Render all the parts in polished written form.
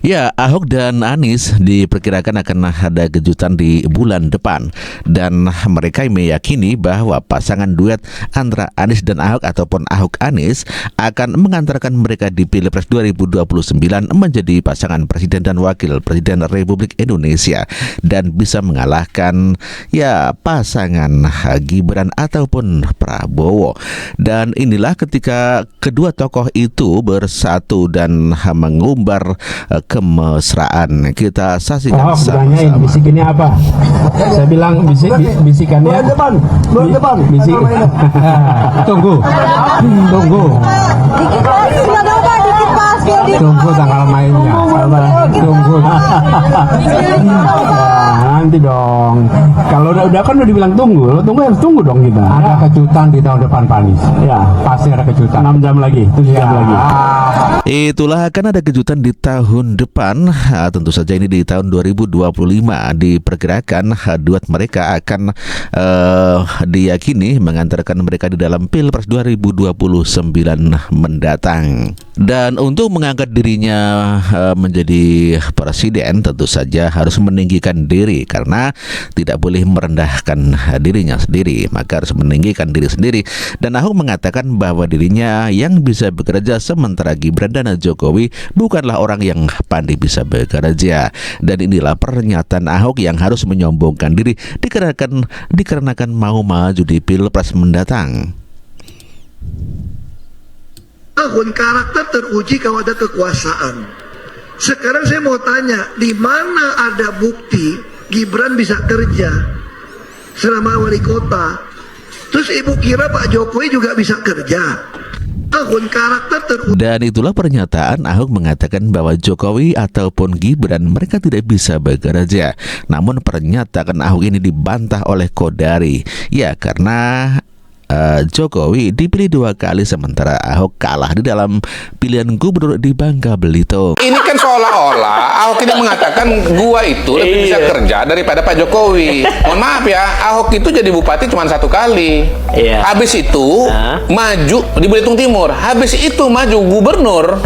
Ya, Ahok dan Anies diperkirakan akan ada kejutan di bulan depan. Dan mereka meyakini bahwa pasangan duet antara Anies dan Ahok ataupun Ahok-Anies akan mengantarkan mereka di Pilpres 2029 menjadi pasangan presiden dan wakil presiden Republik Indonesia. Dan bisa mengalahkan pasangan Gibran ataupun Prabowo. Dan inilah ketika kedua tokoh itu bersatu dan mengumbar kemesraan. Kita saksikan sama-sama. Bisikannya apa? Saya bilang bisikannya bulan depan. Tunggu. Tunggu tanggal mainnya. Tunggu. Nanti dong. Kalau udah kan udah dibilang tunggu harus tunggu dong kita. Ada kejutan di tahun depan, Pak Anies. Ya, pasti ada kejutan. 6 jam lagi, 7 jam lagi. Itulah akan ada kejutan di tahun depan. Tentu saja ini di tahun 2025 diperkirakan duet mereka akan diyakini mengantarkan mereka di dalam Pilpres 2029 mendatang. Dan untuk mengangkat dirinya menjadi presiden tentu saja harus meninggikan diri karena tidak boleh merendahkan dirinya sendiri, maka harus meninggikan diri sendiri. Dan Ahok mengatakan bahwa dirinya yang bisa bekerja sementara Gibran dan Jokowi bukanlah orang yang pandai bisa bekerja. Dan inilah pernyataan Ahok yang harus menyombongkan diri dikarenakan mau maju di Pilpres mendatang. Karakter teruji kalau ada kekuasaan. Sekarang saya mau tanya, di mana ada bukti Gibran bisa kerja selama wali kota? Terus ibu kira Pak Jokowi juga bisa kerja? Karakter teruji. Dan itulah pernyataan Ahok mengatakan bahwa Jokowi ataupun Gibran mereka tidak bisa bekerja. Namun pernyataan Ahok ini dibantah oleh Kodari. Ya, karena Jokowi dipilih 2 kali sementara Ahok kalah di dalam pilihan gubernur di Bangka Belitung. Ini kan seolah-olah Ahok ini mengatakan gua itu lebih bisa kerja daripada Pak Jokowi. Mohon maaf ya, Ahok itu jadi bupati cuma 1 kali. Habis itu maju di Belitung Timur. Habis itu maju gubernur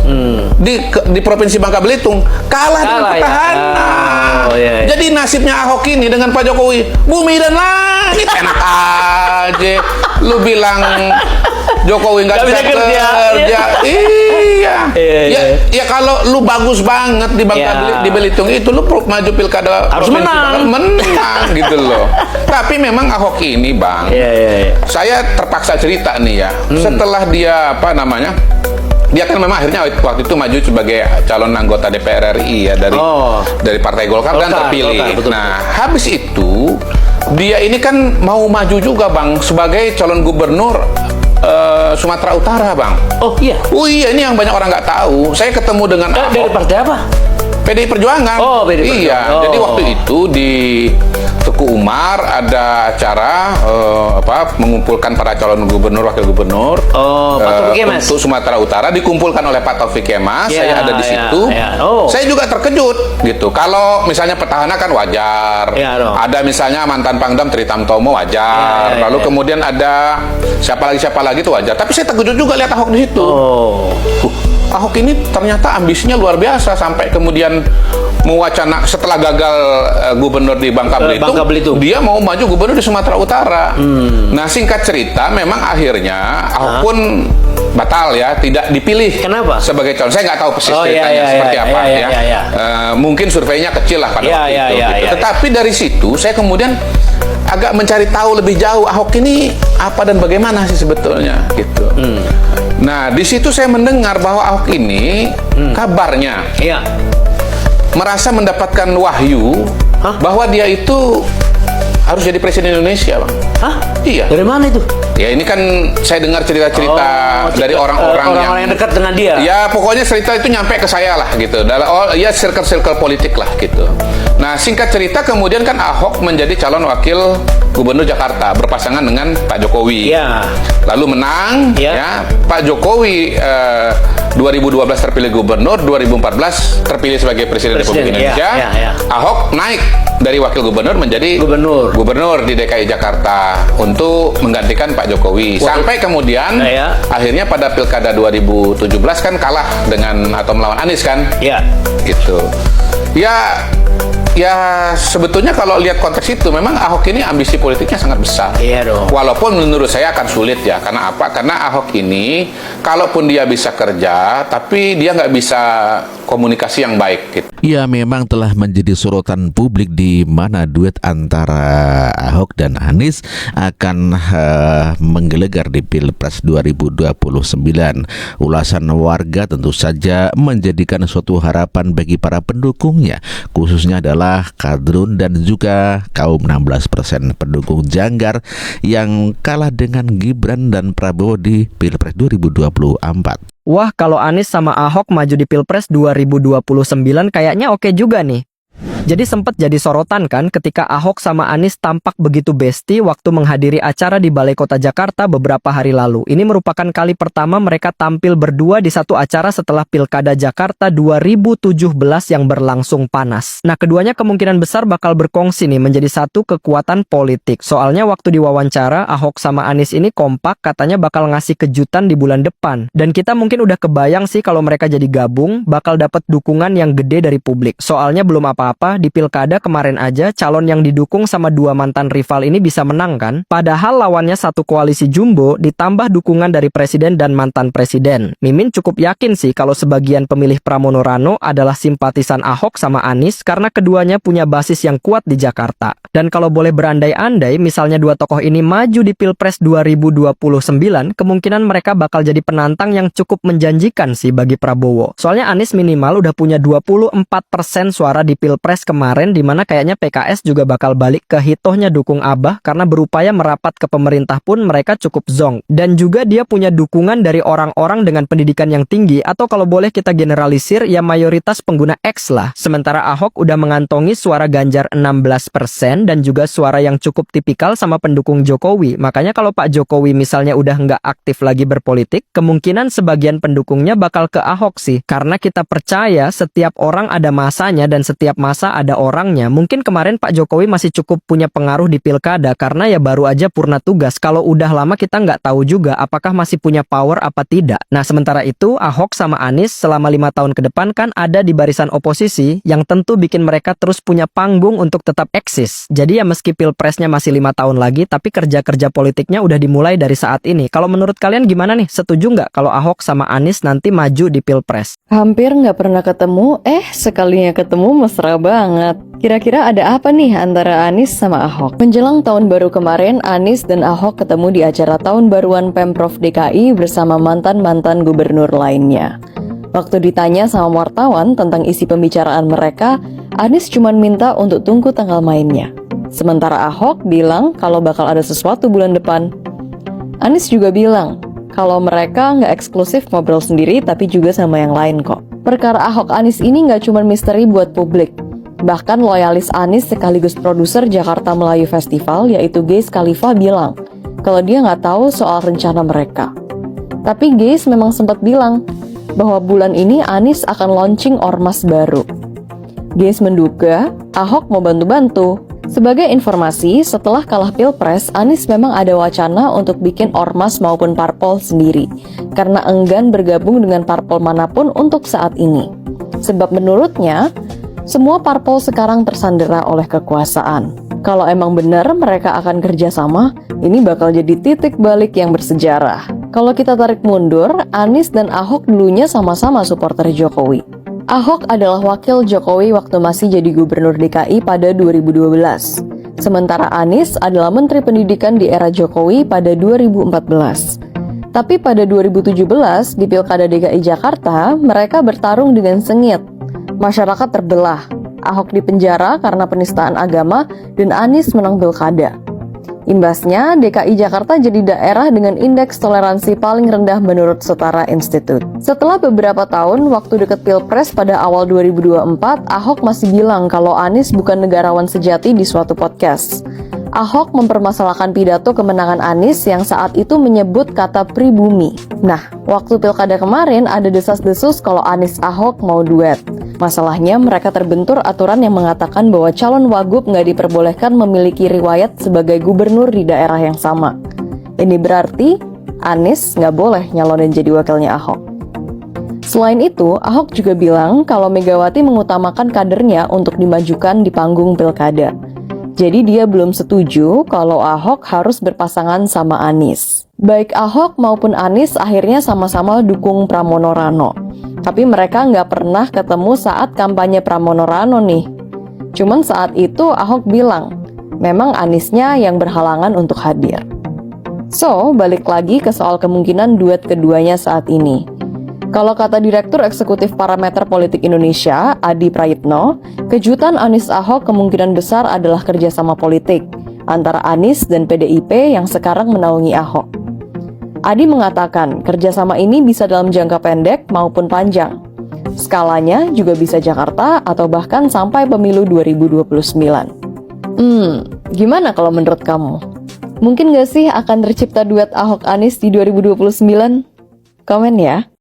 di Provinsi Bangka Belitung, kalah dengan petahana. Jadi nasibnya Ahok ini dengan Pak Jokowi bumi dan langit. Enak aja. Lu bilang Jokowi nggak bisa kerja. Iya. Kalau lu bagus banget di Bangka di Belitung itu, lu maju pilkada harus menang gitu loh. Tapi memang Ahok ini, Bang, saya terpaksa cerita nih ya. Setelah dia dia kan memang akhirnya waktu itu maju sebagai calon anggota DPR RI ya dari Partai Golkar dan terpilih. Nah, habis itu dia ini kan mau maju juga, Bang, sebagai calon gubernur Sumatera Utara, Bang. Oh iya. Ini yang banyak orang nggak tahu. Saya ketemu dengan Ahok. Dari partai apa? PDI Perjuangan. Iya. Jadi waktu itu di Teguh Umar ada acara mengumpulkan para calon gubernur, wakil gubernur untuk Sumatera Utara, dikumpulkan oleh Pak Taufik Kemas. Saya ada di situ. Saya juga terkejut gitu. Kalau misalnya petahana kan wajar. Ada misalnya mantan Pangdam Tri Tamtomo wajar. Lalu kemudian ada siapa lagi itu wajar. Tapi saya terkejut juga lihat Ahok di situ. Ahok ini ternyata ambisinya luar biasa sampai kemudian mewacana setelah gagal gubernur di Bangka Belitung, dia mau maju gubernur di Sumatera Utara. Nah, singkat cerita memang akhirnya Ahok pun batal ya, tidak dipilih. Kenapa? Sebagai calon. Saya nggak tahu persis ceritanya seperti apa ya. Mungkin surveinya kecil lah pada waktu itu. Tetapi dari situ saya kemudian agak mencari tahu lebih jauh Ahok ini apa dan bagaimana sih sebetulnya gitu. Nah, di situ saya mendengar bahwa Ahok ini kabarnya merasa mendapatkan wahyu bahwa dia itu harus jadi presiden Indonesia, Bang. Iya. Dari mana itu? Ya ini kan saya dengar cerita-cerita dari orang-orang yang dekat dengan dia. Ya pokoknya cerita itu nyampe ke saya lah gitu. Circle-circle politik lah gitu. Nah, singkat cerita kemudian kan Ahok menjadi calon wakil gubernur Jakarta berpasangan dengan Pak Jokowi. Lalu menang ya. Pak Jokowi 2012 terpilih gubernur, 2014 terpilih sebagai presiden Republik Indonesia. Ahok naik dari wakil gubernur menjadi gubernur di DKI Jakarta untuk menggantikan Pak Jokowi. Sampai kemudian akhirnya pada Pilkada 2017 kan kalah dengan atau melawan Anies kan? Iya. Gitu. Ya sebetulnya kalau lihat konteks itu memang Ahok ini ambisi politiknya sangat besar. Iya dong. Walaupun menurut saya akan sulit ya. Karena apa? Karena Ahok ini kalaupun dia bisa kerja, tapi dia nggak bisa komunikasi yang baik gitu. Ya, memang telah menjadi sorotan publik di mana duet antara Ahok dan Anies akan menggelegar di Pilpres 2029. Ulasan warga tentu saja menjadikan suatu harapan bagi para pendukungnya, khususnya adalah kadrun dan juga kaum 16% pendukung janggar yang kalah dengan Gibran dan Prabowo di Pilpres 2024. Wah, kalau Anies sama Ahok maju di Pilpres 2029 kayaknya oke juga nih. Jadi sempat jadi sorotan kan ketika Ahok sama Anies tampak begitu besti waktu menghadiri acara di Balai Kota Jakarta beberapa hari lalu. Ini merupakan kali pertama mereka tampil berdua di satu acara setelah Pilkada Jakarta 2017 yang berlangsung panas. Nah, keduanya kemungkinan besar bakal berkongsi nih menjadi satu kekuatan politik. Soalnya waktu diwawancara Ahok sama Anies ini kompak katanya bakal ngasih kejutan di bulan depan. Dan kita mungkin udah kebayang sih kalau mereka jadi gabung bakal dapat dukungan yang gede dari publik. Soalnya belum apa-apa, di Pilkada kemarin aja calon yang didukung sama dua mantan rival ini bisa menang kan? Padahal lawannya satu koalisi jumbo ditambah dukungan dari presiden dan mantan presiden. Mimin cukup yakin sih kalau sebagian pemilih Pramono Rano adalah simpatisan Ahok sama Anies karena keduanya punya basis yang kuat di Jakarta. Dan kalau boleh berandai-andai, misalnya dua tokoh ini maju di Pilpres 2029, kemungkinan mereka bakal jadi penantang yang cukup menjanjikan sih bagi Prabowo. Soalnya Anies minimal udah punya 24% suara di Pilpres kemarin, dimana kayaknya PKS juga bakal balik ke hitohnya dukung Abah karena berupaya merapat ke pemerintah pun mereka cukup zonk. Dan juga dia punya dukungan dari orang-orang dengan pendidikan yang tinggi atau kalau boleh kita generalisir ya mayoritas pengguna X lah. Sementara Ahok udah mengantongi suara Ganjar 16% dan juga suara yang cukup tipikal sama pendukung Jokowi. Makanya kalau Pak Jokowi misalnya udah nggak aktif lagi berpolitik, kemungkinan sebagian pendukungnya bakal ke Ahok sih. Karena kita percaya setiap orang ada masanya dan setiap masa ada orangnya. Mungkin kemarin Pak Jokowi masih cukup punya pengaruh di Pilkada karena ya baru aja purna tugas. Kalau udah lama kita nggak tahu juga apakah masih punya power apa tidak. Nah, sementara itu Ahok sama Anies selama 5 tahun ke depan kan ada di barisan oposisi yang tentu bikin mereka terus punya panggung untuk tetap eksis. Jadi ya meski Pilpresnya masih 5 tahun lagi, tapi kerja-kerja politiknya udah dimulai dari saat ini. Kalau menurut kalian gimana nih? Setuju nggak kalau Ahok sama Anies nanti maju di Pilpres? Hampir nggak pernah ketemu, sekalinya ketemu mesra banget. Kira-kira ada apa nih antara Anies sama Ahok? Menjelang tahun baru kemarin, Anies dan Ahok ketemu di acara tahun baruan Pemprov DKI bersama mantan-mantan gubernur lainnya. Waktu ditanya sama wartawan tentang isi pembicaraan mereka, Anies cuma minta untuk tunggu tanggal mainnya. Sementara Ahok bilang kalau bakal ada sesuatu bulan depan. Anies juga bilang kalau mereka nggak eksklusif ngobrol sendiri tapi juga sama yang lain kok. Perkara Ahok Anies ini nggak cuma misteri buat publik. Bahkan loyalis Anies sekaligus produser Jakarta Melayu Festival yaitu Gays Khalifa bilang kalau dia nggak tahu soal rencana mereka. Tapi Gays memang sempat bilang bahwa bulan ini Anies akan launching ormas baru. Gays menduga Ahok mau bantu-bantu. Sebagai informasi, setelah kalah Pilpres, Anies memang ada wacana untuk bikin ormas maupun parpol sendiri, karena enggan bergabung dengan parpol manapun untuk saat ini. Sebab menurutnya, semua parpol sekarang tersandera oleh kekuasaan. Kalau emang benar mereka akan kerjasama, ini bakal jadi titik balik yang bersejarah. Kalau kita tarik mundur, Anies dan Ahok dulunya sama-sama supporter Jokowi. Ahok adalah wakil Jokowi waktu masih jadi gubernur DKI pada 2012. Sementara Anies adalah Menteri Pendidikan di era Jokowi pada 2014. Tapi pada 2017 di Pilkada DKI Jakarta, mereka bertarung dengan sengit. Masyarakat terbelah. Ahok dipenjara karena penistaan agama dan Anies menang pilkada. Imbasnya, DKI Jakarta jadi daerah dengan indeks toleransi paling rendah menurut Setara Institute. Setelah beberapa tahun, waktu deket Pilpres pada awal 2024, Ahok masih bilang kalau Anies bukan negarawan sejati di suatu podcast. Ahok mempermasalahkan pidato kemenangan Anies yang saat itu menyebut kata pribumi. Nah, waktu pilkada kemarin ada desas-desus kalau Anies Ahok mau duet. Masalahnya mereka terbentur aturan yang mengatakan bahwa calon wagub nggak diperbolehkan memiliki riwayat sebagai gubernur di daerah yang sama. Ini berarti Anies nggak boleh nyalonin jadi wakilnya Ahok. Selain itu, Ahok juga bilang kalau Megawati mengutamakan kadernya untuk dimajukan di panggung pilkada. Jadi dia belum setuju kalau Ahok harus berpasangan sama Anies. Baik Ahok maupun Anies akhirnya sama-sama dukung Pramono Rano. Tapi mereka nggak pernah ketemu saat kampanye Pramono Rano nih. Cuman saat itu Ahok bilang, memang Aniesnya yang berhalangan untuk hadir. So, balik lagi ke soal kemungkinan duet keduanya saat ini. Kalau kata Direktur Eksekutif Parameter Politik Indonesia, Adi Prayitno, kejutan Anies Ahok kemungkinan besar adalah kerjasama politik antara Anies dan PDIP yang sekarang menaungi Ahok. Adi mengatakan kerjasama ini bisa dalam jangka pendek maupun panjang. Skalanya juga bisa Jakarta atau bahkan sampai pemilu 2029. Gimana kalau menurut kamu? Mungkin gak sih akan tercipta duet Ahok-Anies di 2029? Komen ya.